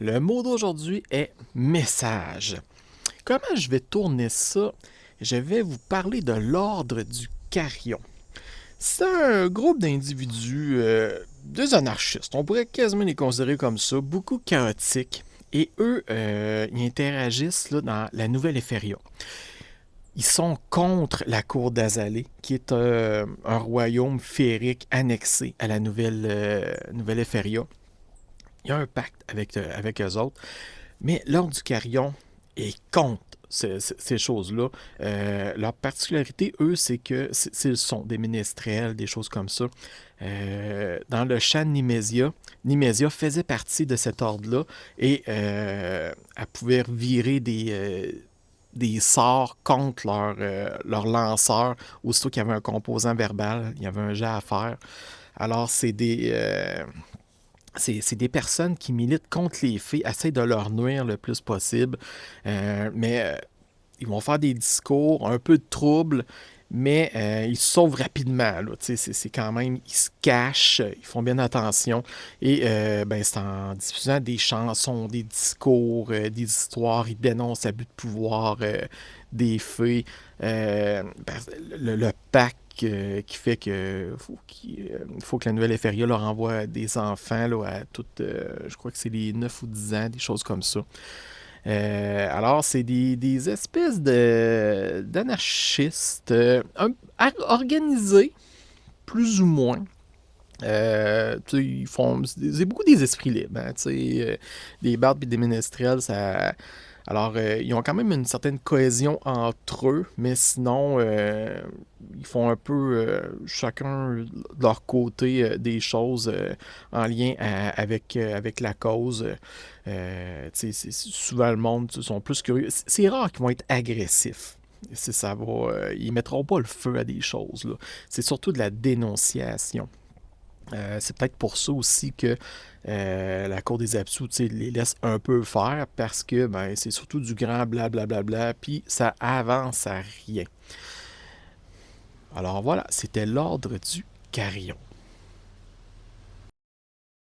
Le mot d'aujourd'hui est message. Comment je vais tourner ça? Je vais vous parler de l'ordre du carillon. C'est un groupe d'individus, des anarchistes, on pourrait quasiment les considérer comme ça, beaucoup chaotiques. Et eux, ils interagissent là, dans la Nouvelle Éphéria. Ils sont contre la cour d'Azalée, qui est un royaume féerique annexé à la Nouvelle Éphéria. Il y a un pacte avec eux autres. Mais l'Ordre du Carillon est contre ces choses-là. Leur particularité, eux, c'est que c'est sont des ménestrels, des choses comme ça. Dans le chant de Nimésia faisait partie de cet ordre-là et elle pouvait virer des sorts contre leur lanceur, aussitôt qu'il y avait un composant verbal, il y avait un jet à faire. Alors, c'est des personnes qui militent contre les fées, essayent de leur nuire le plus possible, mais ils vont faire des discours, un peu de trouble, mais ils se sauvent rapidement. Là, c'est quand même, ils se cachent, ils font bien attention. Et ben, c'est en diffusant des chansons, des discours, des histoires, ils dénoncent l'abus de pouvoir des fées. Le pacte qui fait que faut que la nouvelle Éphéria leur envoie des enfants là, à toutes, je crois que c'est les 9 ou 10 ans, des choses comme ça. Alors, c'est des espèces d'anarchistes organisés, plus ou moins. Ils font, c'est beaucoup des esprits libres. Hein, des bardes et des ménestrels, ça. Alors, ils ont quand même une certaine cohésion entre eux, mais sinon, ils font un peu chacun de leur côté des choses en lien avec la cause. Souvent, le monde sont plus curieux. C'est rare qu'ils vont être agressifs. Ça va, ils mettront pas le feu à des choses. Là. C'est surtout de la dénonciation. C'est peut-être pour ça aussi que la Cour des absous les laisse un peu faire parce que ben, c'est surtout du grand blablabla, puis ça avance à rien. Alors voilà, c'était l'ordre du carillon.